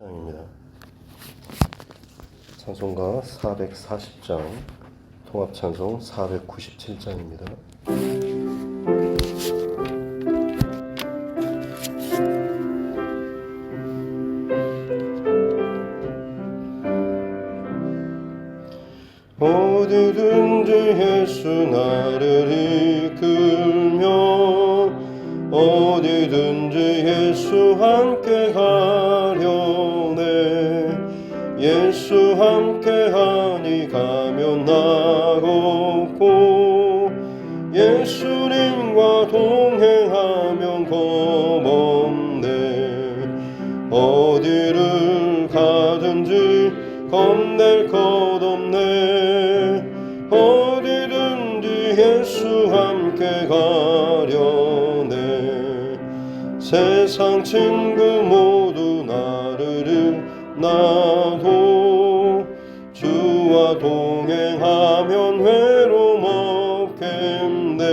입니다. 찬송가 440장, 통합찬송 497장입니다. 어디든지 예수 나를 이끌며 어디든지 예수 함께 가려네. 예수 함께하니 가면 나겠고 예수님과 동행하면 겁없네. 어디를 가든지 겁낼 것 없네. 어디든지 예수 함께 가려네. 세상 친구 모두 나를 나도 주와 동행하면 외로움 없겠네.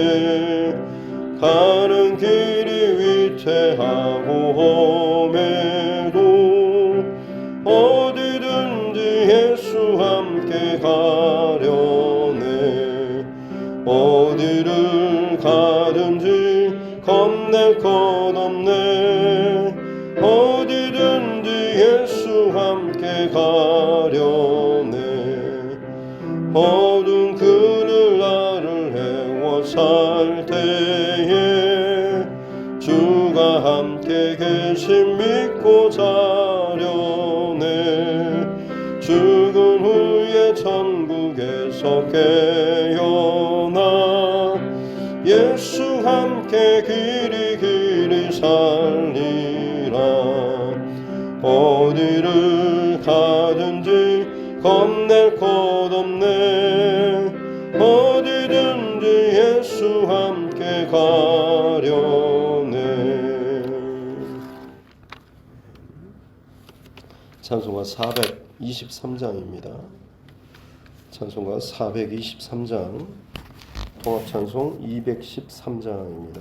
가는 길이 위태하고 험해도 어디든지 예수 함께 가려네. 어디를 가든지 겁낼 것 없네. 어디든지 예수 함께 가려네. 어두운 그늘 나를 헤워 살 때에 주가 함께 계심 믿고 자려네. 죽은 후에 천국에서 깨어나 예수 함께 길이 살리라. 어디를 가든지 겁낼 것 없네. 어디든지 예수 함께 가려네. 찬송가 423장입니다. 찬송가 423장, 통합찬송 213장입니다.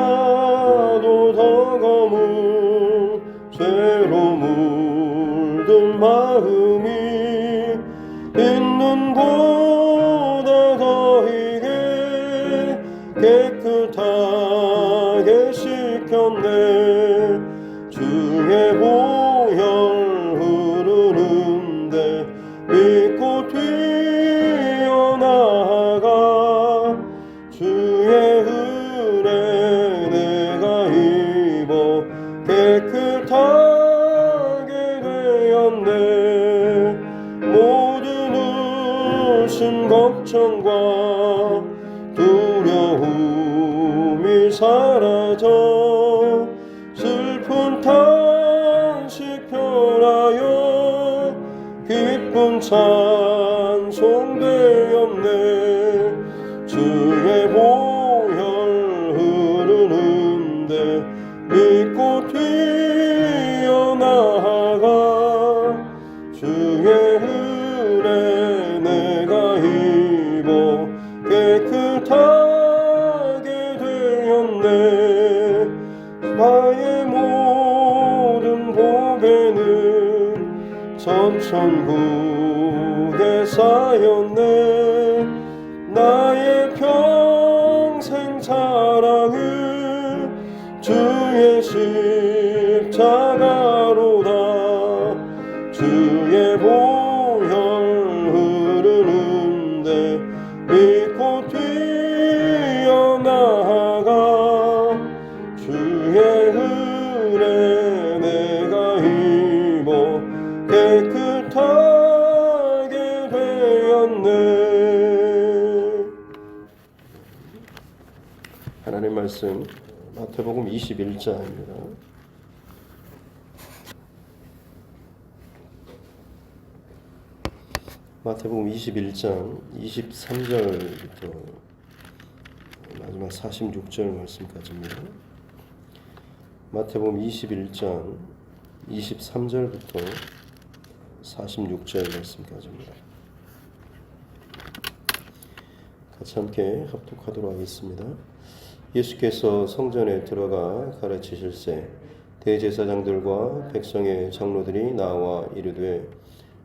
무엇보다도 더 검은 죄로 물든 마음이 있는 보다 더 이게 깨끗하게 씻겼네. 주의 보혈 흐르는데 믿고 뛰어나가. 주의 은혜 내가 입어 깨끗하게 되었네. 모든 의심 걱정과 두려움이 사라져 슬픈 탄식 편하여 기쁜 찬송 되었네. 주의 보혈 흐르는데 믿고 뛰어나가. 주의 은혜 내가 입어 깨끗하게 되었네. 나의 모든 복에는 천천국에 쌓였네. 나의 평생 사랑은 주의 십자가로다. 주의 보혈 흐르는데 믿고 뛰어나가. 주의 은혜 내가 입어 깨끗하게 되었네. 하나님 말씀 마태복음 21장입니다. 마태복음 21장 23절부터 마지막 46절 말씀까지입니다. 마태복음 21장 23절부터 46절 말씀까지입니다. 같이 함께 합독하도록 하겠습니다. 예수께서 성전에 들어가 가르치실세 대제사장들과 백성의 장로들이 나와 이르되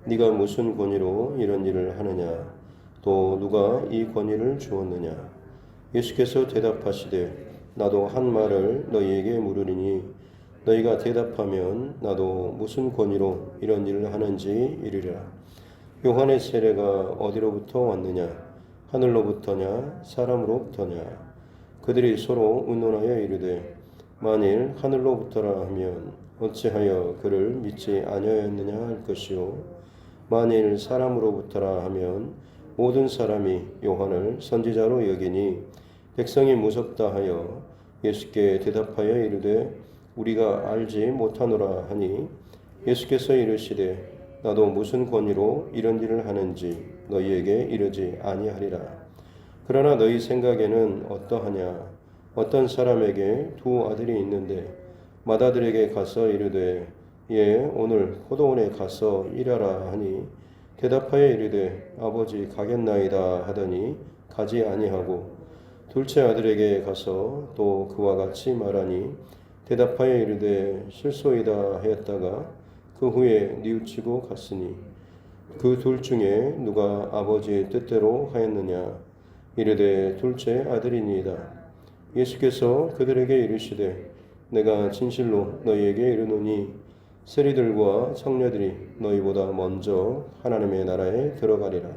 네가 무슨 권위로 이런 일을 하느냐 또 누가 이 권위를 주었느냐. 예수께서 대답하시되 나도 한 말을 너희에게 물으리니 너희가 대답하면 나도 무슨 권위로 이런 일을 하는지 이르리라. 요한의 세례가 어디로부터 왔느냐 하늘로부터냐 사람으로부터냐. 그들이 서로 의논하여 이르되 만일 하늘로부터라 하면 어찌하여 그를 믿지 아니하였느냐 할 것이요 만일 사람으로부터라 하면 모든 사람이 요한을 선지자로 여기니 백성이 무섭다 하여 예수께 대답하여 이르되 우리가 알지 못하노라 하니 예수께서 이르시되 나도 무슨 권위로 이런 일을 하는지 너희에게 이르지 아니하리라. 그러나 너희 생각에는 어떠하냐. 어떤 사람에게 두 아들이 있는데 맏아들에게 가서 이르되 오늘 포도원에 가서 일하라 하니 대답하여 이르되 아버지 가겠나이다 하더니 가지 아니하고 둘째 아들에게 가서 또 그와 같이 말하니 대답하여 이르되 실소이다 하였다가 그 후에 뉘우치고 갔으니 그 둘 중에 누가 아버지의 뜻대로 하였느냐. 이르되 둘째 아들이니이다. 예수께서 그들에게 이르시되 내가 진실로 너희에게 이르노니 세리들과 청녀들이 너희보다 먼저 하나님의 나라에 들어가리라.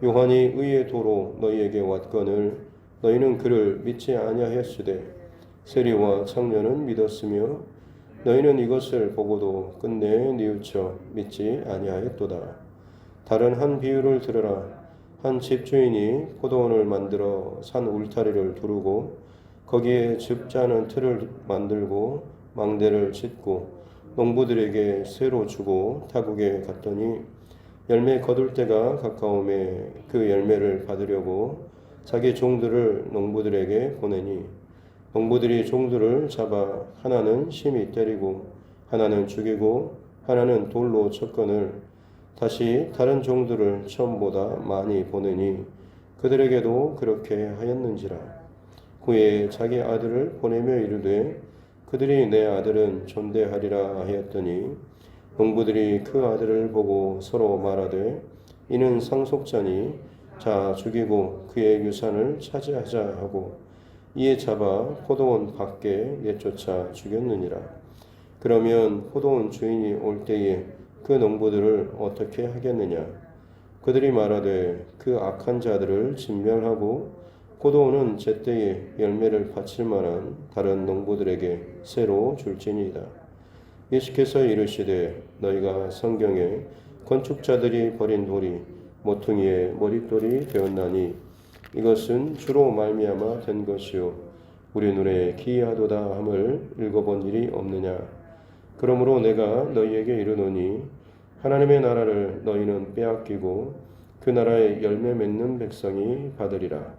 요한이 의의 도로 너희에게 왔거늘 너희는 그를 믿지 아니하였으되 세리와 청년은 믿었으며 너희는 이것을 보고도 끝내 뉘우쳐 믿지 아니하였도다. 다른 한 비유를 들으라. 한 집주인이 포도원을 만들어 산 울타리를 두르고 거기에 즙 짜는 틀을 만들고 망대를 짓고 농부들에게 쇠로 주고 타국에 갔더니 열매 거둘 때가 가까움에 그 열매를 받으려고 자기 종들을 농부들에게 보내니 농부들이 종들을 잡아 하나는 심히 때리고 하나는 죽이고 하나는 돌로 쳤거늘 다시 다른 종들을 처음보다 많이 보내니 그들에게도 그렇게 하였는지라. 후에 자기 아들을 보내며 이르되 그들이 내 아들은 존대하리라 하였더니 농부들이 그 아들을 보고 서로 말하되 이는 상속자니 자 죽이고 그의 유산을 차지하자 하고 이에 잡아 포도원 밖에 내쫓아 죽였느니라. 그러면 포도원 주인이 올 때에 그 농부들을 어떻게 하겠느냐. 그들이 말하되 그 악한 자들을 진멸하고 포도원은 제때에 열매를 바칠 만한 다른 농부들에게 새로 줄지니이다. 예수께서 이르시되 너희가 성경에 건축자들이 버린 돌이 모퉁이의 머릿돌이 되었나니 이것은 주로 말미암아 된 것이요 우리 눈에 기이하도다 함을 읽어본 일이 없느냐. 그러므로 내가 너희에게 이르노니 하나님의 나라를 너희는 빼앗기고 그 나라의 열매 맺는 백성이 받으리라.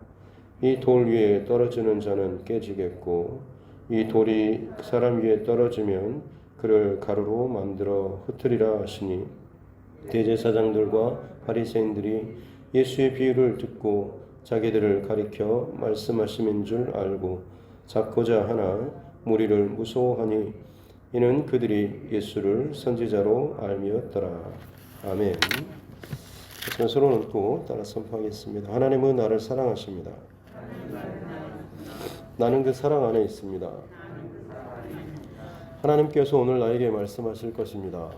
이 돌 위에 떨어지는 자는 깨지겠고 이 돌이 사람 위에 떨어지면 그를 가루로 만들어 흩으리라 하시니 대제사장들과 바리새인들이 예수의 비유를 듣고 자기들을 가리켜 말씀하심인 줄 알고 잡고자 하나 무리를 무서워하니 이는 그들이 예수를 선지자로 알미었더라. 아멘. 서로는 또 따라 선포하겠습니다. 하나님은 나를 사랑하십니다. 나는 그 사랑 안에 있습니다. 하나님께서 오늘 나에게 말씀하실 것입니다.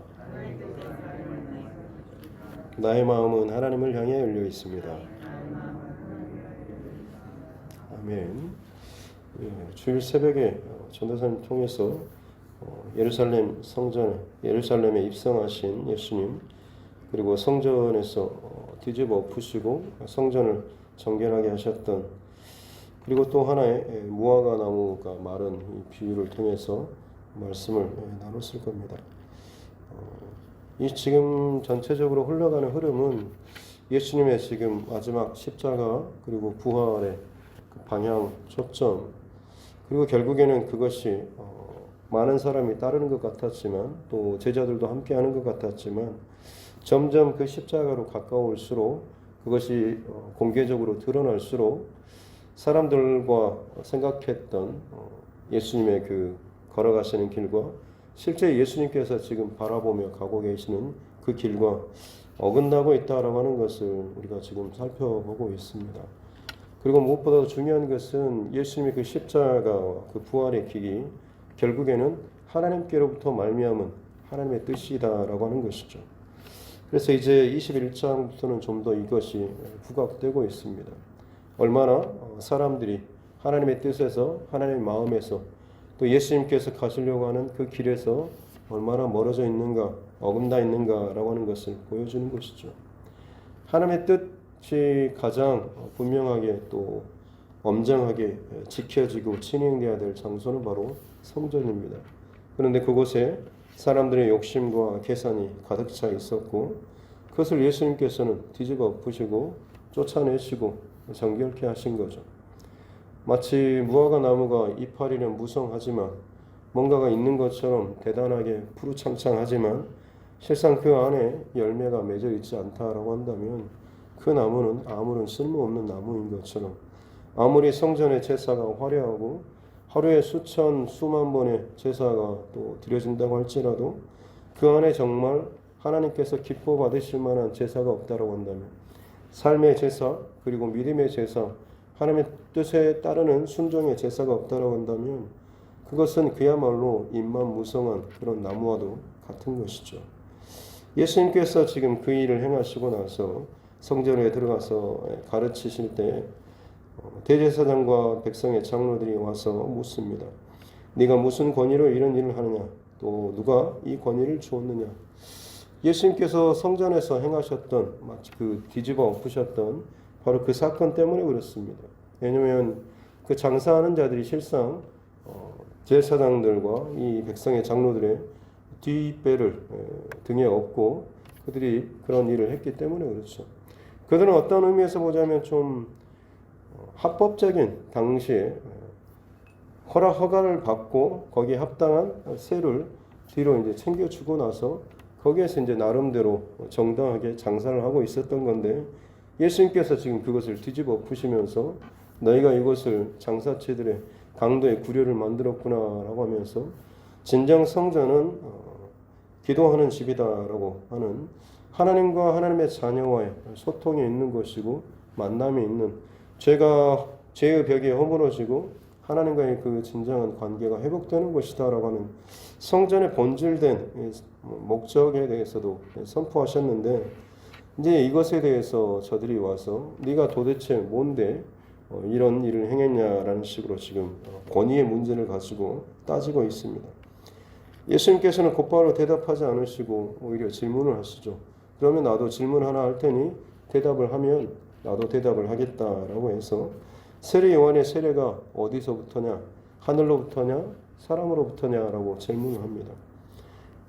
나의 마음은 하나님을 향해 열려 있습니다. 아멘. 주일 새벽에 전도사님 통해서 예루살렘 성전, 예루살렘에 입성하신 예수님, 그리고 성전에서 뒤집어 엎으시고 성전을 정결하게 하셨던, 그리고 또 하나의 무화과 나무가 마른 이 비유를 통해서 말씀을 나눴을 겁니다. 이 지금 전체적으로 흘러가는 흐름은 예수님의 지금 마지막 십자가 그리고 부활의 그 방향, 초점, 그리고 결국에는 그것이 많은 사람이 따르는 것 같았지만 또 제자들도 함께 하는 것 같았지만 점점 그 십자가로 가까울수록 그것이 공개적으로 드러날수록 사람들과 생각했던 예수님의 그 걸어가시는 길과 실제 예수님께서 지금 바라보며 가고 계시는 그 길과 어긋나고 있다라고 하는 것을 우리가 지금 살펴보고 있습니다. 그리고 무엇보다 중요한 것은 예수님의 그 십자가와 그 부활의 길이 결국에는 하나님께로부터 말미암은 하나님의 뜻이다라고 하는 것이죠. 그래서 이제 21장부터는 좀 더 이것이 부각되고 있습니다. 얼마나 사람들이 하나님의 뜻에서 하나님의 마음에서 또 예수님께서 가시려고 하는 그 길에서 얼마나 멀어져 있는가, 어긋나 있는가라고 하는 것을 보여주는 것이죠. 하나님의 뜻이 가장 분명하게 또 엄정하게 지켜지고 진행되어야 될 장소는 바로 성전입니다. 그런데 그곳에 사람들의 욕심과 계산이 가득 차 있었고 그것을 예수님께서는 뒤집어 엎으시고 쫓아내시고 정결케 하신 거죠. 마치 무화과 나무가 이파리는 무성하지만 뭔가가 있는 것처럼 대단하게 푸르창창하지만 실상 그 안에 열매가 맺어 있지 않다라고 한다면 그 나무는 아무런 쓸모없는 나무인 것처럼 아무리 성전의 제사가 화려하고 하루에 수천 수만 번의 제사가 또 드려진다고 할지라도 그 안에 정말 하나님께서 기뻐 받으실 만한 제사가 없다라고 한다면 삶의 제사 그리고 믿음의 제사 하나님의 뜻에 따르는 순종의 제사가 없다라고 한다면 그것은 그야말로 잎만 무성한 그런 나무와도 같은 것이죠. 예수님께서 지금 그 일을 행하시고 나서 성전에 들어가서 가르치실 때 대제사장과 백성의 장로들이 와서 묻습니다. 네가 무슨 권위로 이런 일을 하느냐? 또 누가 이 권위를 주었느냐? 예수님께서 성전에서 행하셨던 마치 그 뒤집어 엎으셨던 바로 그 사건 때문에 그렇습니다. 왜냐하면 그 장사하는 자들이 실상 제사장들과 이 백성의 장로들의 뒷배를 등에 업고 그들이 그런 일을 했기 때문에 그렇죠. 그들은 어떤 의미에서 보자면 좀 합법적인 당시에 허가를 받고 거기에 합당한 세를 뒤로 이제 챙겨주고 나서 거기에서 이제 나름대로 정당하게 장사를 하고 있었던 건데 예수님께서 지금 그것을 뒤집어 엎으시면서 너희가 이것을 장사치들의 강도의 구려를 만들었구나라고 하면서 진정 성전은 기도하는 집이다라고 하는 하나님과 하나님의 자녀와의 소통이 있는 것이고 만남이 있는 죄의 벽이 허물어지고 하나님과의 그 진정한 관계가 회복되는 것이다라고 하는 성전의 본질된 목적에 대해서도 선포하셨는데 이제 이것에 대해서 저들이 와서 네가 도대체 뭔데 이런 일을 행했냐라는 식으로 지금 권위의 문제를 가지고 따지고 있습니다. 예수님께서는 곧바로 대답하지 않으시고 오히려 질문을 하시죠. 그러면 나도 질문 하나 할 테니 대답을 하면 나도 대답을 하겠다라고 해서 세례 요한의 세례가 어디서부터냐? 하늘로부터냐? 사람으로부터냐라고 질문을 합니다.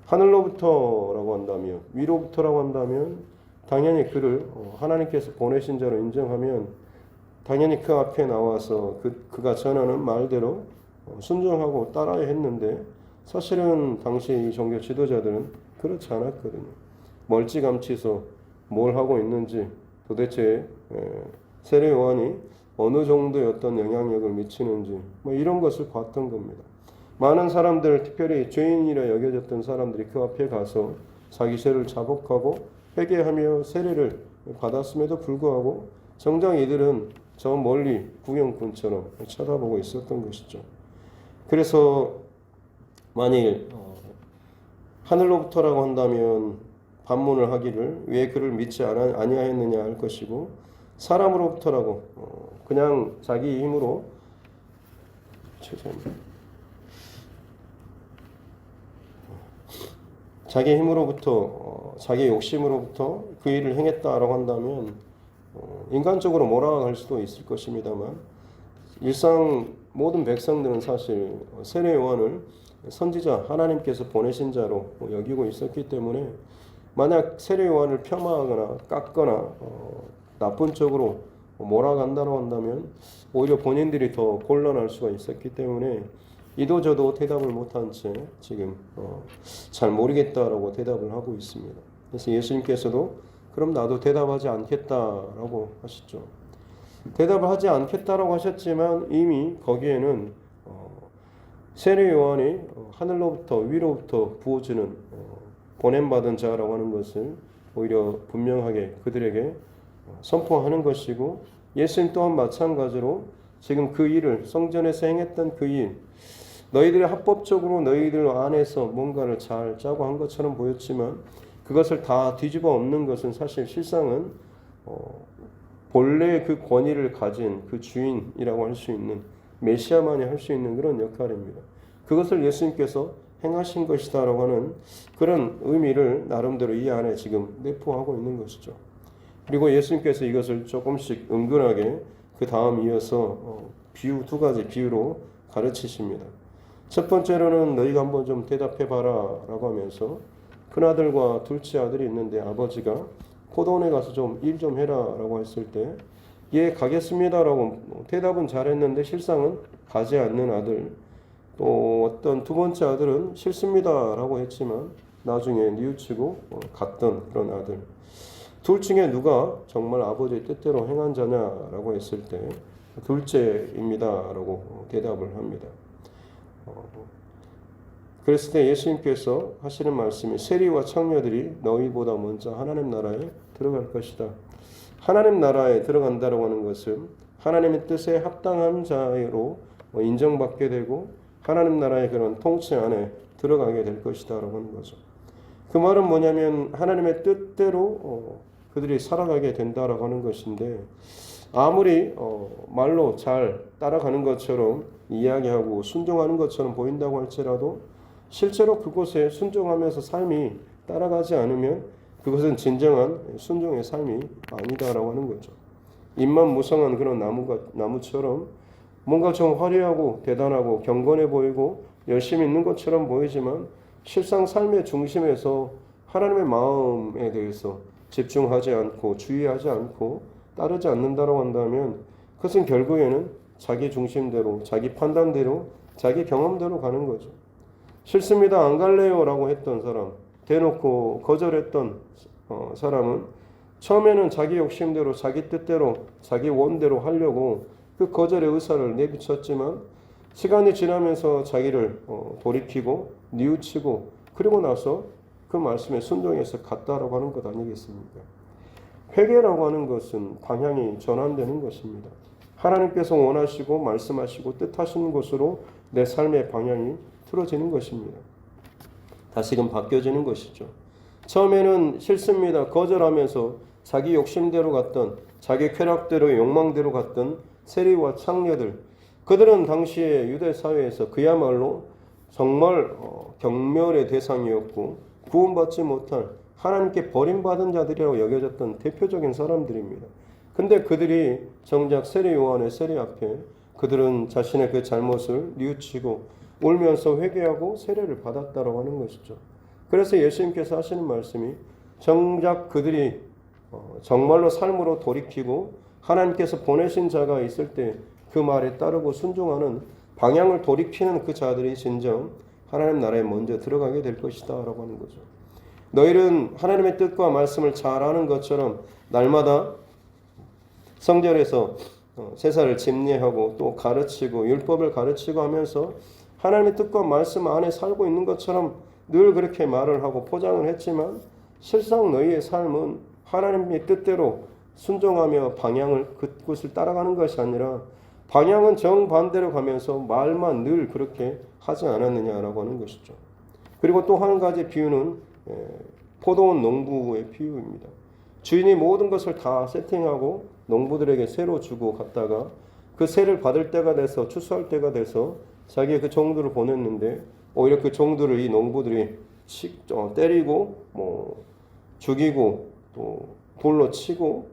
하늘로부터라고 한다면 위로부터라고 한다면 당연히 그를 하나님께서 보내신 자로 인정하면 당연히 그 앞에 나와서 그가 전하는 말대로 순종하고 따라야 했는데 사실은 당시 이 종교 지도자들은 그렇지 않았거든요. 멀찌감치서 뭘 하고 있는지 도대체 세례 요한이 어느 정도의 어떤 영향력을 미치는지 뭐 이런 것을 봤던 겁니다. 많은 사람들, 특별히 죄인이라 여겨졌던 사람들이 그 앞에 가서 자기 죄를 자복하고 회개하며 세례를 받았음에도 불구하고 정작 이들은 저 멀리 구경꾼처럼 쳐다보고 있었던 것이죠. 그래서 만일 하늘로부터라고 한다면 반문을 하기를 왜 그를 믿지 아니하였느냐 할 것이고 사람으로부터라고 그냥 자기 힘으로 자기 힘으로부터 자기 욕심으로부터 그 일을 행했다라고 한다면 인간적으로 몰아갈 수도 있을 것입니다만 일상 모든 백성들은 사실 세례 요한을 선지자 하나님께서 보내신 자로 여기고 있었기 때문에 만약 세례 요한을 폄하하거나 깎거나 나쁜 쪽으로 몰아간다고 한다면 오히려 본인들이 더 곤란할 수가 있었기 때문에 이도저도 대답을 못한 채 지금 잘 모르겠다라고 대답을 하고 있습니다. 그래서 예수님께서도 그럼 나도 대답하지 않겠다라고 하셨죠. 대답을 하지 않겠다라고 하셨지만 이미 거기에는 세례 요한이 하늘로부터 위로부터 부어주는 보냄받은 자라고 하는 것을 오히려 분명하게 그들에게 선포하는 것이고, 예수님 또한 마찬가지로 지금 그 일을 성전에서 행했던 그 일, 너희들이 합법적으로 너희들 안에서 뭔가를 잘 짜고 한 것처럼 보였지만 그것을 다 뒤집어 엎는 것은 사실 실상은 본래 그 권위를 가진 그 주인이라고 할 수 있는 메시아만이 할 수 있는 그런 역할입니다. 그것을 예수님께서 행하신 것이다라고 하는 그런 의미를 나름대로 이 안에 지금 내포하고 있는 것이죠. 그리고 예수님께서 이것을 조금씩 은근하게 그 다음 이어서 비유, 두 가지 비유로 가르치십니다. 첫 번째로는 너희가 한번 좀 대답해봐라 라고 하면서 큰아들과 둘째 아들이 있는데 아버지가 포도원에 가서 좀 일 좀 해라 라고 했을 때 예 가겠습니다 라고 대답은 잘했는데 실상은 가지 않는 아들, 또 어떤 두 번째 아들은 싫습니다 라고 했지만 나중에 뉘우치고 갔던 그런 아들, 둘 중에 누가 정말 아버지의 뜻대로 행한 자냐라고 했을 때 둘째입니다 라고 대답을 합니다. 그랬을 때 예수님께서 하시는 말씀이 세리와 창녀들이 너희보다 먼저 하나님 나라에 들어갈 것이다. 하나님 나라에 들어간다라고 하는 것은 하나님의 뜻에 합당한 자로 인정받게 되고 하나님 나라의 그런 통치 안에 들어가게 될 것이다 라고 하는 거죠. 그 말은 뭐냐면 하나님의 뜻대로 그들이 살아가게 된다라고 하는 것인데, 아무리 말로 잘 따라가는 것처럼 이야기하고 순종하는 것처럼 보인다고 할지라도 실제로 그곳에 순종하면서 삶이 따라가지 않으면 그것은 진정한 순종의 삶이 아니다라고 하는 거죠. 잎만 무성한 그런 나무처럼 뭔가 좀 화려하고 대단하고 경건해 보이고 열심히 있는 것처럼 보이지만 실상 삶의 중심에서 하나님의 마음에 대해서 집중하지 않고 주의하지 않고 따르지 않는다고 한다면 그것은 결국에는 자기 중심대로, 자기 판단대로, 자기 경험대로 가는 거죠. 싫습니다, 안 갈래요 라고 했던 사람, 대놓고 거절했던 사람은 처음에는 자기 욕심대로, 자기 뜻대로, 자기 원대로 하려고 그 거절의 의사를 내비쳤지만 시간이 지나면서 자기를 돌이키고 뉘우치고 그리고 나서 그 말씀에 순종해서 갔다라고 하는 것 아니겠습니까? 회개라고 하는 것은 방향이 전환되는 것입니다. 하나님께서 원하시고 말씀하시고 뜻하시는 곳으로 내 삶의 방향이 틀어지는 것입니다. 다시금 바뀌어지는 것이죠. 처음에는 싫습니다, 거절하면서 자기 욕심대로 갔던, 자기 쾌락대로 욕망대로 갔던 세리와 창녀들, 그들은 당시에 유대 사회에서 그야말로 정말 경멸의 대상이었고 구원받지 못할 하나님께 버림받은 자들이라고 여겨졌던 대표적인 사람들입니다. 근데 그들이 정작 세례 요한의 세례 앞에 그들은 자신의 그 잘못을 뉘우치고 울면서 회개하고 세례를 받았다라고 하는 것이죠. 그래서 예수님께서 하시는 말씀이 정작 그들이 정말로 삶으로 돌이키고 하나님께서 보내신 자가 있을 때 그 말에 따르고 순종하는 방향을 돌이키는 그 자들이 진정 하나님 나라에 먼저 들어가게 될 것이다 라고 하는 거죠. 너희는 하나님의 뜻과 말씀을 잘 아는 것처럼 날마다 성전에서 제사를 집례하고 또 가르치고 율법을 가르치고 하면서 하나님의 뜻과 말씀 안에 살고 있는 것처럼 늘 그렇게 말을 하고 포장을 했지만 실상 너희의 삶은 하나님의 뜻대로 순종하며 방향을 그곳을 따라가는 것이 아니라 방향은 정반대로 가면서 말만 늘 그렇게 하지 않았느냐라고 하는 것이죠. 그리고 또 한 가지 비유는 포도원 농부의 비유입니다. 주인이 모든 것을 다 세팅하고 농부들에게 새로 주고 갔다가 그 새를 받을 때가 돼서 추수할 때가 돼서 자기의 그 종들을 보냈는데 오히려 그 종들을 이 농부들이 때리고 죽이고 또 돌로 치고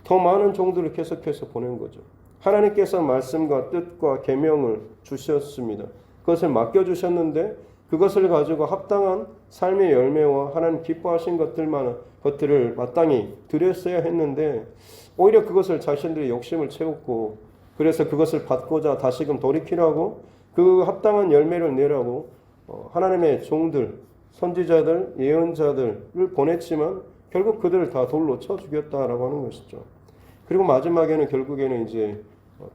더 많은 종들을 계속해서 보낸 거죠. 하나님께서 말씀과 뜻과 계명을 주셨습니다. 그것을 맡겨주셨는데 그것을 가지고 합당한 삶의 열매와 하나님 기뻐하신 것들을 마땅히 드렸어야 했는데 오히려 그것을 자신들의 욕심을 채웠고 그래서 그것을 받고자 다시금 돌이키라고 그 합당한 열매를 내라고 하나님의 종들, 선지자들, 예언자들을 보냈지만 결국 그들을 다 돌로 쳐 죽였다라고 하는 것이죠. 그리고 마지막에는 결국에는 이제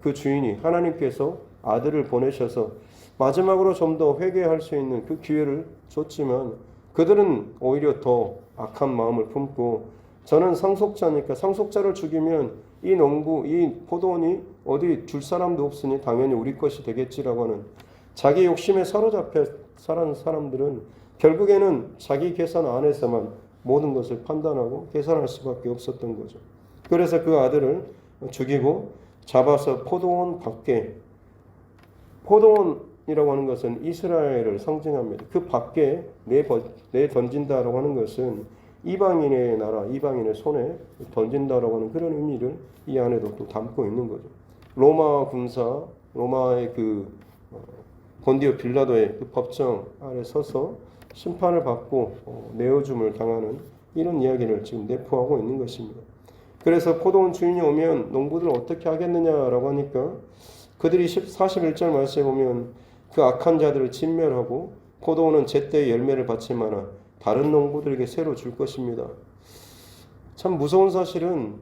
그 주인이 하나님께서 아들을 보내셔서 마지막으로 좀 더 회개할 수 있는 그 기회를 줬지만 그들은 오히려 더 악한 마음을 품고 저는 상속자니까 상속자를 죽이면 이 농부, 이 포도원이 어디 줄 사람도 없으니 당연히 우리 것이 되겠지라고 하는 자기 욕심에 사로잡혀 살아는 사람들은 결국에는 자기 계산 안에서만 모든 것을 판단하고 계산할 수밖에 없었던 거죠. 그래서 그 아들을 죽이고 잡아서 포도원 밖에, 포도원이라고 하는 것은 이스라엘을 상징합니다. 그 밖에 내던진다라고 하는 것은 이방인의 나라, 이방인의 손에 던진다라고 하는 그런 의미를 이 안에도 또 담고 있는 거죠. 로마 군사, 로마의 그 본디오 빌라도의 그 법정 아래 서서 심판을 받고 내어줌을 당하는 이런 이야기를 지금 내포하고 있는 것입니다. 그래서 포도원 주인이 오면 농부들을 어떻게 하겠느냐라고 하니까 그들이 41절 말씀에 보면 그 악한 자들을 진멸하고 포도원은 제때의 열매를 받지만 다른 농부들에게 새로 줄 것입니다. 참 무서운 사실은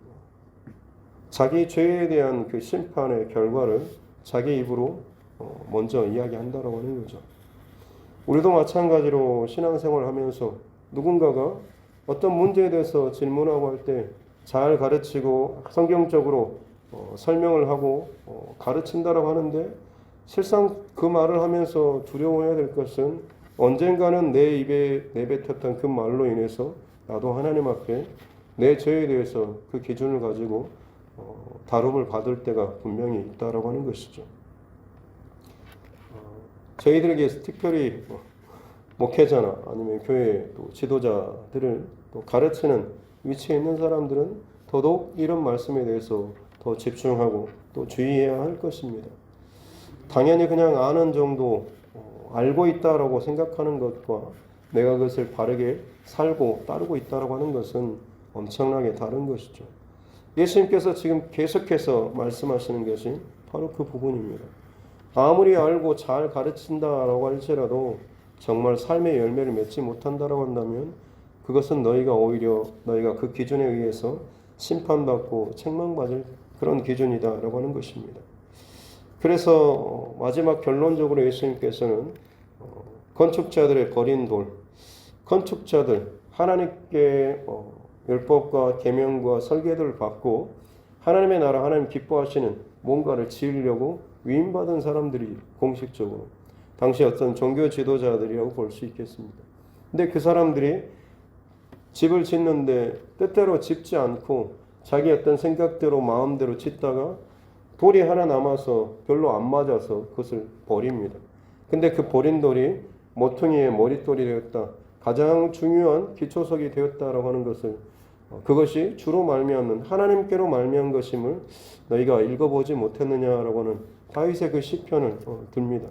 자기 죄에 대한 그 심판의 결과를 자기 입으로 먼저 이야기한다라고 하는 거죠. 우리도 마찬가지로 신앙생활을 하면서 누군가가 어떤 문제에 대해서 질문하고 할 때 잘 가르치고 성경적으로 설명을 하고 가르친다라고 하는데 실상 그 말을 하면서 두려워해야 될 것은 언젠가는 내 입에 내뱉었던 그 말로 인해서 나도 하나님 앞에 내 죄에 대해서 그 기준을 가지고 다름을 받을 때가 분명히 있다라고 하는 것이죠. 저희들에게 특별히 목회자나 아니면 교회 또 지도자들을 또 가르치는 위치에 있는 사람들은 더더욱 이런 말씀에 대해서 더 집중하고 또 주의해야 할 것입니다. 당연히 그냥 아는 정도 알고 있다라고 생각하는 것과 내가 그것을 바르게 살고 따르고 있다라고 하는 것은 엄청나게 다른 것이죠. 예수님께서 지금 계속해서 말씀하시는 것이 바로 그 부분입니다. 아무리 알고 잘 가르친다라고 할지라도 정말 삶의 열매를 맺지 못한다라고 한다면 그것은 너희가 오히려 너희가 그 기준에 의해서 심판받고 책망받을 그런 기준이다라고 하는 것입니다. 그래서 마지막 결론적으로 예수님께서는 건축자들의 버린 돌, 건축자들 하나님께 율법과 계명과 설계들을 받고 하나님의 나라, 하나님 기뻐하시는 뭔가를 지으려고 위임받은 사람들이 공식적으로 당시 어떤 종교 지도자들이라고 볼 수 있겠습니다. 근데 그 사람들이 집을 짓는데 뜻대로 짓지 않고 자기 어떤 생각대로 마음대로 짓다가 돌이 하나 남아서 별로 안 맞아서 그것을 버립니다. 근데 그 버린 돌이 모퉁이의 머릿돌이 되었다. 가장 중요한 기초석이 되었다라고 하는 것을 그것이 주로 말미암는 하나님께로 말미암은 것임을 너희가 읽어보지 못했느냐라고 하는 다윗의 그 시편을 듭니다.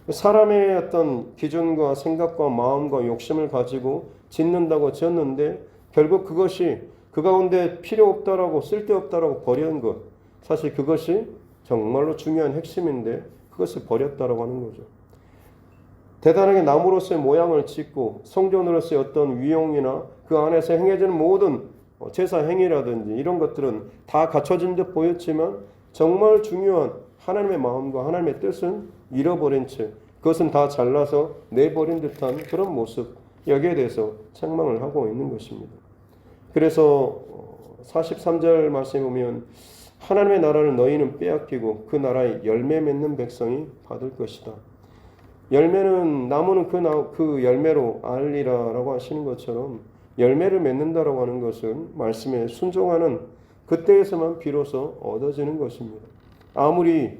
사람의 어떤 기준과 생각과 마음과 욕심을 가지고 짓는다고 지었는데 결국 그것이 그 가운데 필요 없다라고 쓸데없다라고 버리는 것, 사실 그것이 정말로 중요한 핵심인데 그것을 버렸다라고 하는 거죠. 대단하게 나무로서의 모양을 짓고 성전으로서의 어떤 위용이나 그 안에서 행해지는 모든 제사 행위라든지 이런 것들은 다 갖춰진 듯 보였지만 정말 중요한 하나님의 마음과 하나님의 뜻은 잃어버린 채 그것은 다 잘라서 내버린 듯한 그런 모습, 여기에 대해서 책망을 하고 있는 것입니다. 그래서 43절 말씀에 보면 하나님의 나라를 너희는 빼앗기고 그 나라의 열매 맺는 백성이 받을 것이다. 열매는 나무는 그 열매로 알리라라고 하시는 것처럼 열매를 맺는다라고 하는 것은 말씀에 순종하는 그때에서만 비로소 얻어지는 것입니다. 아무리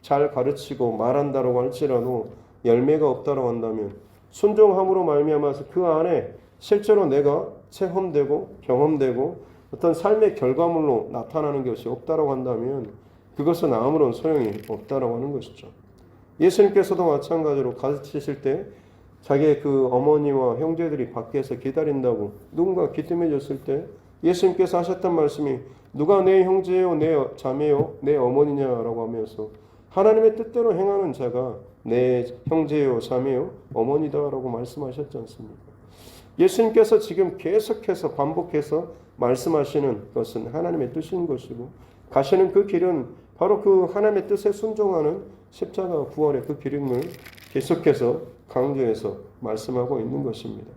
잘 가르치고 말한다라고 할지라도 열매가 없다라고 한다면 순종함으로 말미암아서 그 안에 실제로 내가 체험되고 경험되고 어떤 삶의 결과물로 나타나는 것이 없다라고 한다면 그것은 아무런 소용이 없다라고 하는 것이죠. 예수님께서도 마찬가지로 가르치실 때 자기의 그 어머니와 형제들이 밖에서 기다린다고 누군가 기뜸해줬을 때 예수님께서 하셨던 말씀이 누가 내 형제요 내 자매요 내 어머니냐라고 하면서 하나님의 뜻대로 행하는 자가 내 형제요 자매요 어머니다라고 말씀하셨지 않습니까? 예수님께서 지금 계속해서 반복해서 말씀하시는 것은 하나님의 뜻인 것이고 가시는 그 길은 바로 그 하나님의 뜻에 순종하는 십자가 부활의 그 길임을 계속해서 강조해서 말씀하고 있는 것입니다.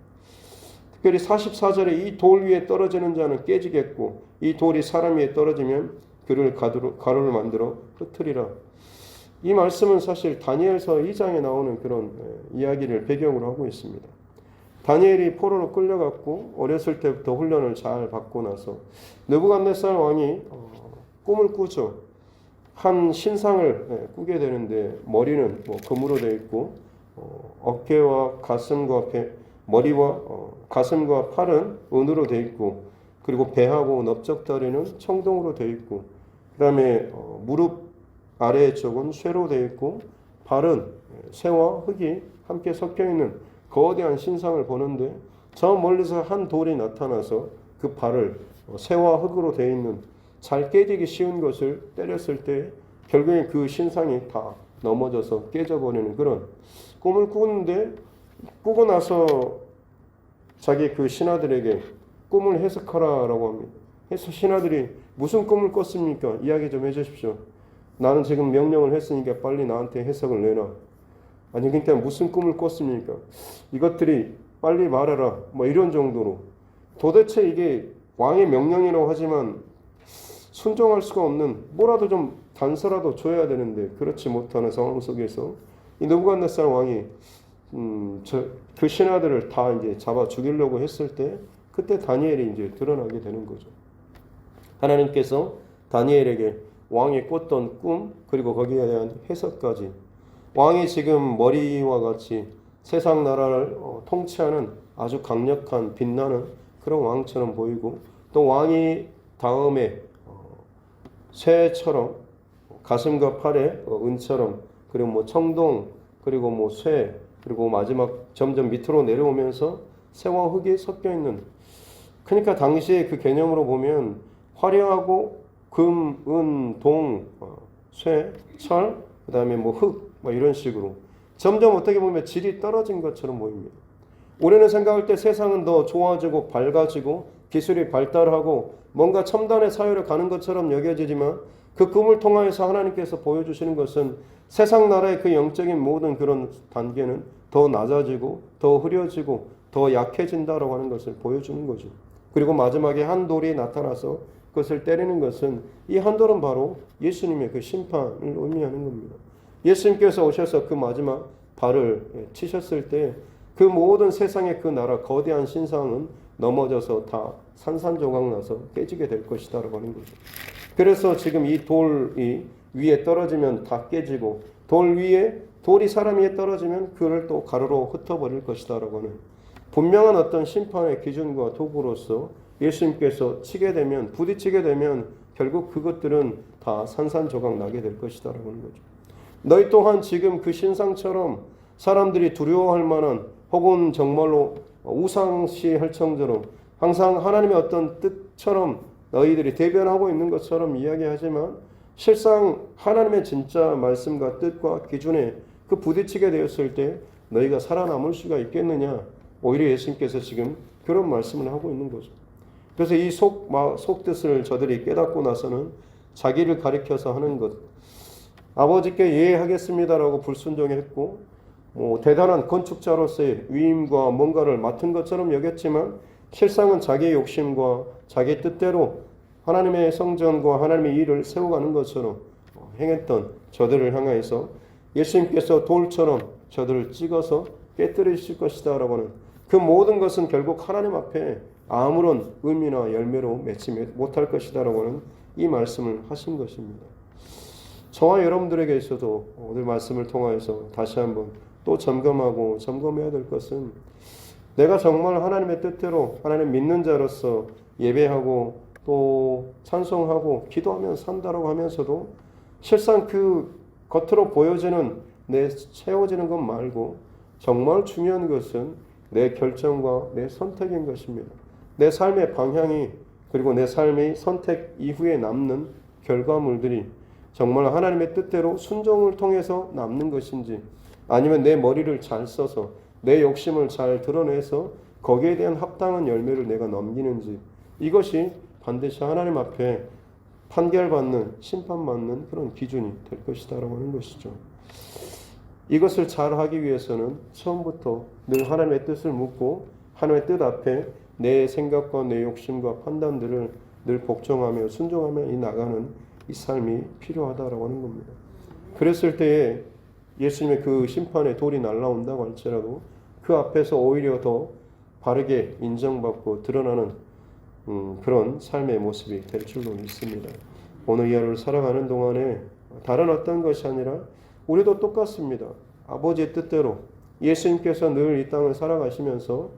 특별히 44절에 이 돌 위에 떨어지는 자는 깨지겠고 이 돌이 사람 위에 떨어지면 그를 가루를 만들어 흩으리라. 이 말씀은 사실 다니엘서 2장에 나오는 그런 이야기를 배경으로 하고 있습니다. 다니엘이 포로로 끌려갔고 어렸을 때부터 훈련을 잘 받고 나서 느부갓네살 왕이 꿈을 꾸죠. 한 신상을 꾸게 되는데 머리는 금으로 되어 있고 어깨와 가슴과 머리와 가슴과 팔은 은으로 되어 있고 그리고 배하고 넓적다리는 청동으로 되어 있고 그 다음에 무릎 아래 쪽은 쇠로 되어 있고 발은 쇠와 흙이 함께 섞여 있는 거대한 신상을 보는데 저 멀리서 한 돌이 나타나서 그 발을 쇠와 흙으로 되어 있는 잘 깨지기 쉬운 것을 때렸을 때 결국에 그 신상이 다 넘어져서 깨져버리는 그런 꿈을 꾸는데 꾸고 나서 자기 그 신하들에게 꿈을 해석하라라고 합니다. 그래서 신하들이 무슨 꿈을 꿨습니까? 이야기 좀 해주십시오. 나는 지금 명령을 했으니까 빨리 나한테 해석을 내놔. 아니 그러니까 무슨 꿈을 꿨습니까? 이것들이 빨리 말해라. 뭐 이런 정도로 도대체 이게 왕의 명령이라고 하지만 순종할 수가 없는 뭐라도 좀 단서라도 줘야 되는데 그렇지 못하는 상황 속에서 이 느부갓네살 왕이 그 신하들을 다 이제 잡아 죽이려고 했을 때 그때 다니엘이 이제 드러나게 되는 거죠. 하나님께서 다니엘에게 왕이 꿨던 꿈 그리고 거기에 대한 해석까지 왕이 지금 머리와 같이 세상 나라를 통치하는 아주 강력한 빛나는 그런 왕처럼 보이고 또 왕이 다음에 쇠처럼 가슴과 팔에 은처럼 그리고 뭐 청동 그리고 뭐 쇠 그리고 마지막 점점 밑으로 내려오면서 쇠와 흙이 섞여 있는 그러니까 당시에 그 개념으로 보면 화려하고 금, 은, 동, 쇠, 철 그 다음에 뭐 흙 뭐 이런 식으로 점점 어떻게 보면 질이 떨어진 것처럼 보입니다. 우리는 생각할 때 세상은 더 좋아지고 밝아지고 기술이 발달하고 뭔가 첨단의 사회로 가는 것처럼 여겨지지만 그 꿈을 통하여서 하나님께서 보여주시는 것은 세상 나라의 그 영적인 모든 그런 단계는 더 낮아지고 더 흐려지고 더 약해진다라고 하는 것을 보여주는 거죠. 그리고 마지막에 한 돌이 나타나서 그것을 때리는 것은 이 한 돌은 바로 예수님의 그 심판을 의미하는 겁니다. 예수님께서 오셔서 그 마지막 발을 치셨을 때 그 모든 세상의 그 나라 거대한 신상은 넘어져서 다 산산조각 나서 깨지게 될 것이다라고 하는 거죠. 그래서 지금 이 돌이 위에 떨어지면 다 깨지고 돌이 사람 위에 떨어지면 그를 또 가루로 흩어버릴 것이다라고 하는 분명한 어떤 심판의 기준과 도구로서 예수님께서 부딪히게 되면 결국 그것들은 다 산산조각 나게 될 것이다라고 하는 거죠. 너희 또한 지금 그 신상처럼 사람들이 두려워할 만한 혹은 정말로 우상시할 정도로 항상 하나님의 어떤 뜻처럼 너희들이 대변하고 있는 것처럼 이야기하지만 실상 하나님의 진짜 말씀과 뜻과 기준에 그 부딪히게 되었을 때 너희가 살아남을 수가 있겠느냐. 오히려 예수님께서 지금 그런 말씀을 하고 있는 거죠. 그래서 이 속뜻을 저들이 깨닫고 나서는 자기를 가리켜서 하는 것. 아버지께 예하겠습니다라고 불순종했고 대단한 건축자로서의 위임과 뭔가를 맡은 것처럼 여겼지만 실상은 자기의 욕심과 자기 뜻대로 하나님의 성전과 하나님의 일을 세워가는 것처럼 행했던 저들을 향하여서 예수님께서 돌처럼 저들을 찍어서 깨뜨리실 것이다 라고 하는 그 모든 것은 결국 하나님 앞에 아무런 의미나 열매로 맺지 못할 것이다 라고 하는 이 말씀을 하신 것입니다. 저와 여러분들에게 있어도 오늘 말씀을 통하여서 다시 한번 또 점검해야 될 것은 내가 정말 하나님의 뜻대로 하나님 믿는 자로서 예배하고 또 찬송하고 기도하며 산다라고 하면서도 실상 그 겉으로 보여지는 채워지는 것 말고 정말 중요한 것은 내 결정과 내 선택인 것입니다. 내 삶의 방향이 그리고 내 삶의 선택 이후에 남는 결과물들이 정말 하나님의 뜻대로 순종을 통해서 남는 것인지 아니면 내 머리를 잘 써서 내 욕심을 잘 드러내서 거기에 대한 합당한 열매를 내가 넘기는지, 이것이 반드시 하나님 앞에 판결받는, 심판받는 그런 기준이 될 것이다라고 하는 것이죠. 이것을 잘 하기 위해서는 처음부터 늘 하나님의 뜻을 묻고 하나님의 뜻 앞에 내 생각과 내 욕심과 판단들을 늘 복종하며 순종하며 나가는 이 삶이 필요하다라고 하는 겁니다. 그랬을 때에 예수님의 그 심판의 돌이 날아온다고 할지라도 그 앞에서 오히려 더 바르게 인정받고 드러나는 그런 삶의 모습이 될 줄로 믿습니다. 오늘 이 하루를 살아가는 동안에 다른 어떤 것이 아니라 우리도 똑같습니다. 아버지의 뜻대로 예수님께서 늘 이 땅을 살아가시면서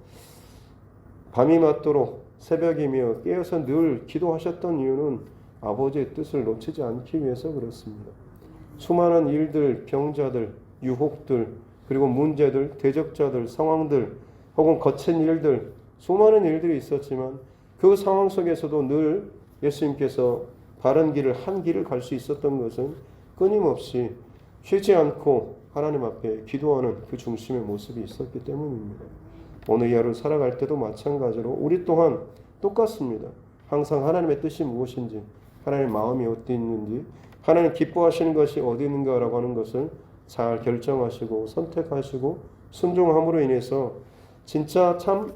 밤이 맞도록 새벽이며 깨어서 늘 기도하셨던 이유는 아버지의 뜻을 놓치지 않기 위해서 그렇습니다. 수많은 일들, 병자들, 유혹들, 그리고 문제들, 대적자들, 상황들, 혹은 거친 일들, 수많은 일들이 있었지만 그 상황 속에서도 늘 예수님께서 바른 길을, 한 길을 갈 수 있었던 것은 끊임없이 쉬지 않고 하나님 앞에 기도하는 그 중심의 모습이 있었기 때문입니다. 오늘 이 하루 살아갈 때도 마찬가지로 우리 또한 똑같습니다. 항상 하나님의 뜻이 무엇인지, 하나님의 마음이 어디 있는지, 하나님 기뻐하시는 것이 어디 있는가라고 하는 것을 잘 결정하시고 선택하시고 순종함으로 인해서 진짜 참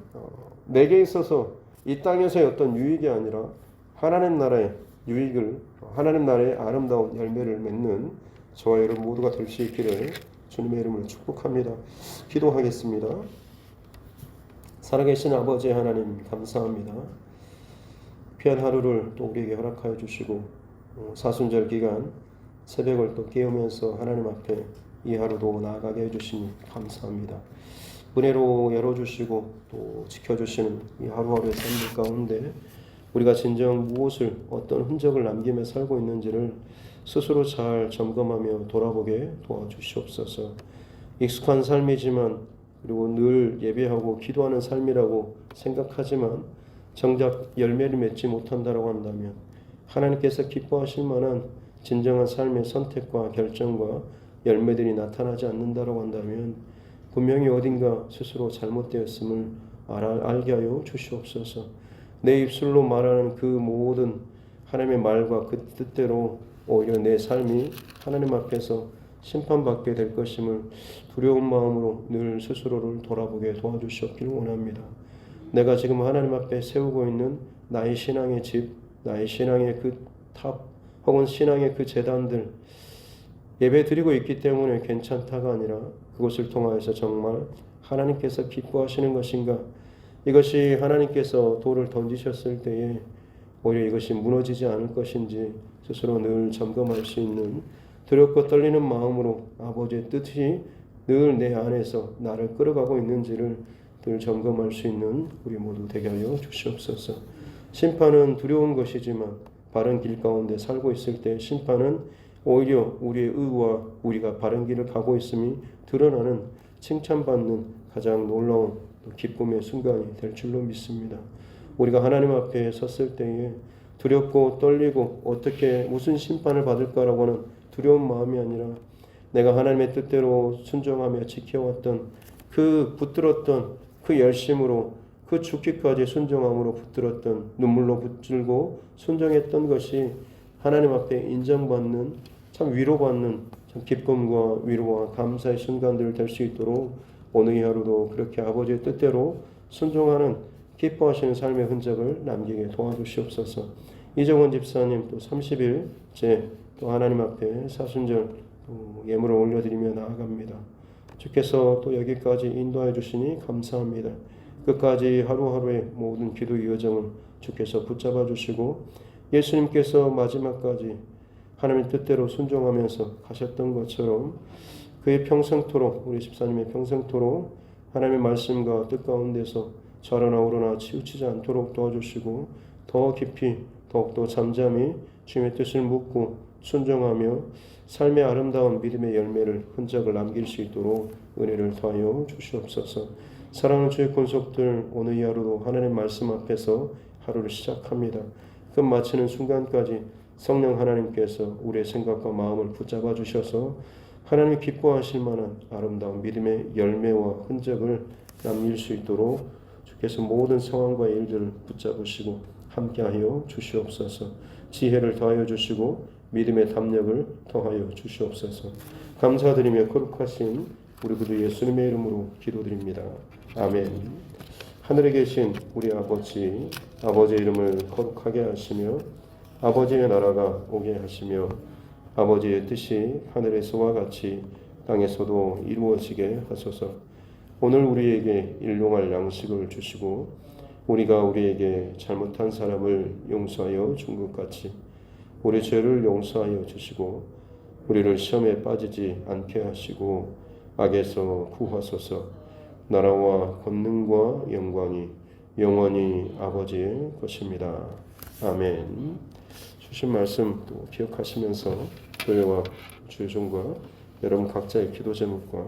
내게 있어서 이 땅에서의 어떤 유익이 아니라 하나님 나라의 유익을, 하나님 나라의 아름다운 열매를 맺는 저와 여러분 모두가 될 수 있기를 주님의 이름으로 축복합니다. 기도하겠습니다. 살아계신 아버지 하나님 감사합니다. 귀한 하루를 또 우리에게 허락하여 주시고 사순절 기간 새벽을 또 깨우면서 하나님 앞에 이 하루도 나아가게 해주시니 감사합니다. 은혜로 열어주시고 또 지켜주시는 이 하루하루의 삶들 가운데 우리가 진정 무엇을, 어떤 흔적을 남기며 살고 있는지를 스스로 잘 점검하며 돌아보게 도와주시옵소서. 익숙한 삶이지만, 그리고 늘 예배하고 기도하는 삶이라고 생각하지만 정작 열매를 맺지 못한다고 한다면, 하나님께서 기뻐하실 만한 진정한 삶의 선택과 결정과 열매들이 나타나지 않는다고 한다면 분명히 어딘가 스스로 잘못되었음을 알게 하여 주시옵소서. 내 입술로 말하는 그 모든 하나님의 말과 그 뜻대로 오히려 내 삶이 하나님 앞에서 심판받게 될 것임을 두려운 마음으로 늘 스스로를 돌아보게 도와주시옵기를 원합니다. 내가 지금 하나님 앞에 세우고 있는 나의 신앙의 집, 나의 신앙의 그 탑, 혹은 신앙의 그 제단들, 예배 드리고 있기 때문에 괜찮다가 아니라 그것을 통하여서 정말 하나님께서 기뻐하시는 것인가, 이것이 하나님께서 돌을 던지셨을 때에 오히려 이것이 무너지지 않을 것인지 스스로 늘 점검할 수 있는 두렵고 떨리는 마음으로 아버지의 뜻이 늘 내 안에서 나를 끌어가고 있는지를 늘 점검할 수 있는 우리 모두 되게 하여 주시옵소서. 심판은 두려운 것이지만 바른 길 가운데 살고 있을 때 심판은 오히려 우리의 의와 우리가 바른 길을 가고 있음이 드러나는, 칭찬받는 가장 놀라운 기쁨의 순간이 될 줄로 믿습니다. 우리가 하나님 앞에 섰을 때에 두렵고 떨리고 어떻게 무슨 심판을 받을까라고 하는 두려운 마음이 아니라 내가 하나님의 뜻대로 순종하며 지켜왔던 그 붙들었던 그 열심으로, 그 죽기까지 순종함으로 붙들었던, 눈물로 붙들고 순종했던 것이 하나님 앞에 인정받는, 참 위로받는 참 기쁨과 위로와 감사의 순간들 될 수 있도록 오늘 이 하루도 그렇게 아버지의 뜻대로 순종하는 기뻐하시는 삶의 흔적을 남기게 도와주시옵소서. 이정원 집사님 또 30일째 또 하나님 앞에 사순절 예물을 올려드리며 나아갑니다. 주께서 또 여기까지 인도해 주시니 감사합니다. 끝까지 하루하루의 모든 기도의 여정을 주께서 붙잡아 주시고 예수님께서 마지막까지 하나님의 뜻대로 순종하면서 가셨던 것처럼 그의 평생토록, 우리 집사님의 평생토록 하나님의 말씀과 뜻 가운데서 좌로나 우로나 치우치지 않도록 도와주시고 더 깊이 더욱더 잠잠히 주님의 뜻을 묻고 순종하며 삶의 아름다운 믿음의 열매를, 흔적을 남길 수 있도록 은혜를 더하여 주시옵소서. 사랑하는 주의 권속들, 오늘 이 하루도 하나님의 말씀 앞에서 하루를 시작합니다. 끝 마치는 순간까지 성령 하나님께서 우리의 생각과 마음을 붙잡아 주셔서 하나님이 기뻐하실 만한 아름다운 믿음의 열매와 흔적을 남길 수 있도록 주께서 모든 상황과 일들을 붙잡으시고 함께하여 주시옵소서. 지혜를 더하여 주시고 믿음의 담력을 더하여 주시옵소서. 감사드리며 거룩하신 우리 구주 예수님의 이름으로 기도드립니다. 아멘. 하늘에 계신 우리 아버지, 아버지의 이름을 거룩하게 하시며 아버지의 나라가 오게 하시며 아버지의 뜻이 하늘에서와 같이 땅에서도 이루어지게 하소서. 오늘 우리에게 일용할 양식을 주시고 우리가 우리에게 잘못한 사람을 용서하여 준 것 같이 우리 죄를 용서하여 주시고 우리를 시험에 빠지지 않게 하시고 악에서 구하소서. 나라와 권능과 영광이 영원히 아버지의 것입니다. 아멘. 주신 말씀 또 기억하시면서 교회와 주의 종과 여러분 각자의 기도 제목과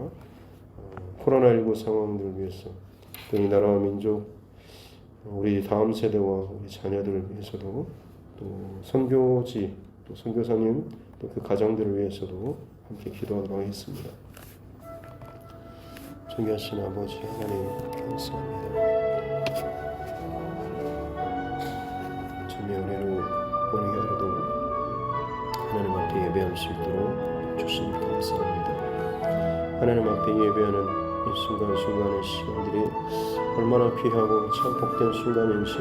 코로나19 상황들을 위해서 또 이 나라와 민족 우리 다음 세대와 우리 자녀들을 위해서도 또 선교지 또 선교사님 또 그 가정들을 위해서도 함께 기도하도록 하겠습니다. 존귀하신 아버지 하나님 감사합니다. 주님의 은혜로 오늘 하루도 하나님 앞에 예배할 수 있도록 주시니 감사합니다. 하나님 앞에 예배하는 이 순간순간의 시간들이 얼마나 귀하고 참 복된 순간인지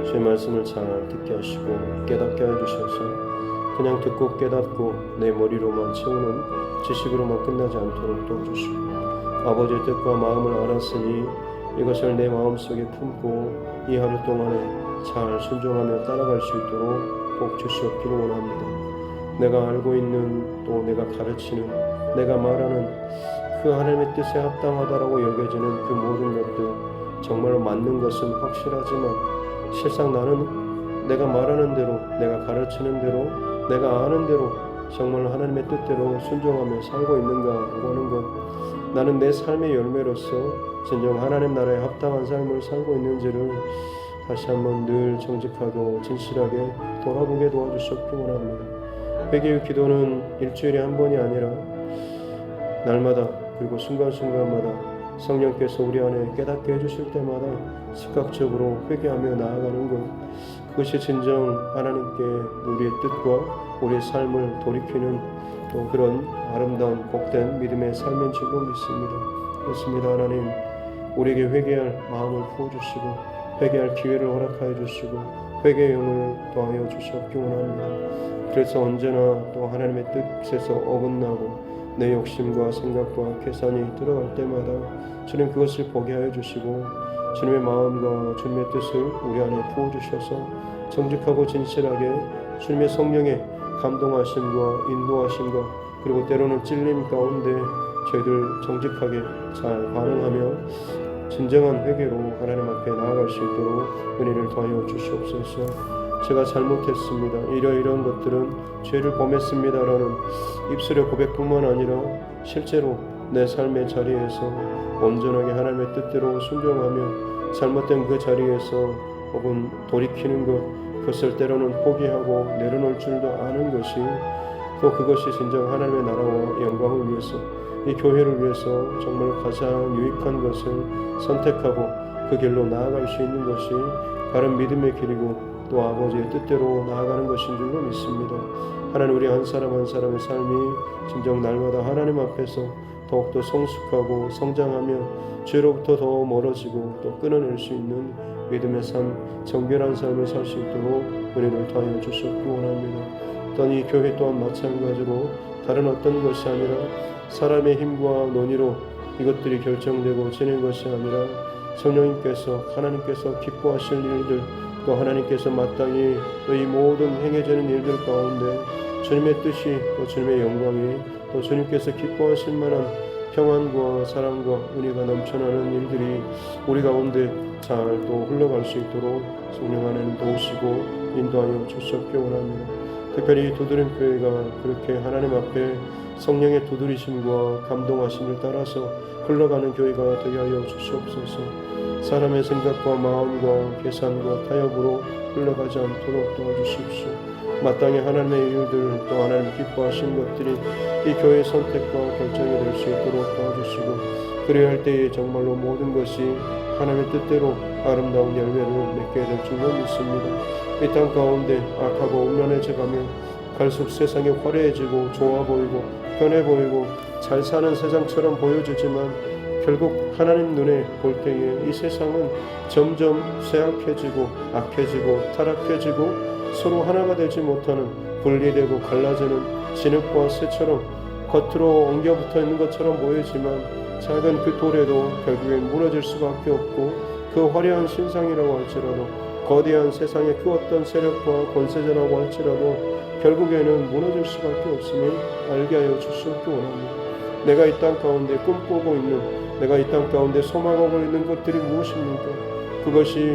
주의 말씀을 잘 듣게 하시고 깨닫게 해주셔서 그냥 듣고 깨닫고 내 머리로만 채우는 지식으로만 끝나지 않도록 도와주시고 아버지의 뜻과 마음을 알았으니 이것을 내 마음속에 품고 이 하루 동안에 잘 순종하며 따라갈 수 있도록 꼭 주시옵기를 원합니다. 내가 알고 있는 또 내가 가르치는 내가 말하는 그 하나님의 뜻에 합당하다라고 여겨지는 그 모든 것들 정말로 맞는 것은 확실하지만 실상 나는 내가 말하는 대로 내가 가르치는 대로 내가 아는 대로 정말 하나님의 뜻대로 순종하며 살고 있는가 하는 것 나는 내 삶의 열매로서 진정 하나님 나라에 합당한 삶을 살고 있는지를 다시 한번 늘 정직하고 진실하게 돌아보게 도와주시옵기 원합니다. 회개의 기도는 일주일에 한 번이 아니라 날마다 그리고 순간순간마다 성령께서 우리 안에 깨닫게 해주실 때마다 즉각적으로 회개하며 나아가는 것 그것이 진정 하나님께 우리의 뜻과 우리의 삶을 돌이키는 또 그런 아름다운 복된 믿음의 삶인 줄로 믿습니다. 그렇습니다. 하나님 우리에게 회개할 마음을 부어주시고 회개할 기회를 허락하여 주시고 회개의 영을 더하여 주시옵기 원합니다. 그래서 언제나 또 하나님의 뜻에서 어긋나고 내 욕심과 생각과 계산이 들어갈 때마다 주님 그것을 보게 하여 주시고 주님의 마음과 주님의 뜻을 우리 안에 부어주셔서 정직하고 진실하게 주님의 성령의 감동하심과 인도하심과 그리고 때로는 찔림 가운데 저희들 정직하게 잘 반응하며 진정한 회개로 하나님 앞에 나아갈 수 있도록 은혜를 더하여 주시옵소서. 제가 잘못했습니다. 이러이러한 것들은 죄를 범했습니다라는 입술의 고백뿐만 아니라 실제로 내 삶의 자리에서 온전하게 하나님의 뜻대로 순종하며 잘못된 그 자리에서 혹은 돌이키는 것 그것을 때로는 포기하고 내려놓을 줄도 아는 것이 또 그것이 진정 하나님의 나라와 영광을 위해서 이 교회를 위해서 정말 가장 유익한 것을 선택하고 그 길로 나아갈 수 있는 것이 바른 믿음의 길이고 또 아버지의 뜻대로 나아가는 것인 줄로 믿습니다. 하나님 우리 한 사람 한 사람의 삶이 진정 날마다 하나님 앞에서 더욱더 성숙하고 성장하며 죄로부터 더 멀어지고 또 끊어낼 수 있는 믿음의 삶, 정결한 삶을 살 수 있도록 은혜를 더하여 주시옵기 원합니다. 또한 이 교회 또한 마찬가지로 다른 어떤 것이 아니라 사람의 힘과 논의로 이것들이 결정되고 지는 것이 아니라 성령님께서 하나님께서 기뻐하실 일들 또 하나님께서 마땅히 또 이 모든 행해지는 일들 가운데 주님의 뜻이 또 주님의 영광이 또 주님께서 기뻐하실 만한 평안과 사랑과 은혜가 넘쳐나는 일들이 우리 가운데 잘 또 흘러갈 수 있도록 성령 하나님 도우시고 인도하여 주시옵기 원합니다. 특별히 두드림 교회가 그렇게 하나님 앞에 성령의 두드리심과 감동하심을 따라서 흘러가는 교회가 되게 하여 주시옵소서. 사람의 생각과 마음과 계산과 타협으로 흘러가지 않도록 도와주십시오. 마땅히 하나님의 일들 또 하나님 기뻐하신 것들이 이 교회의 선택과 결정이 될 수 있도록 도와주시고 그래야 할 때에 정말로 모든 것이 하나님의 뜻대로 아름다운 열매를 맺게 될 줄로 믿습니다. 이 땅 가운데 악하고 음란해져가며 갈수록 세상이 화려해지고 좋아 보이고 편해 보이고 잘 사는 세상처럼 보여지지만 결국 하나님 눈에 볼 때에 이 세상은 점점 쇠약해지고 악해지고 타락해지고 서로 하나가 되지 못하는 분리되고 갈라지는 진흙과 쇠처럼 겉으로 엉겨붙어 있는 것처럼 보이지만 작은 그 돌에도 결국엔 무너질 수밖에 없고 그 화려한 신상이라고 할지라도 거대한 세상의 그 어떤 세력과 권세자라고 할지라도 결국에는 무너질 수밖에 없음을 알게 하여 주시옵기 원합니다. 내가 이 땅 가운데 꿈꾸고 있는, 내가 이 땅 가운데 소망하고 있는 것들이 무엇입니까? 그것이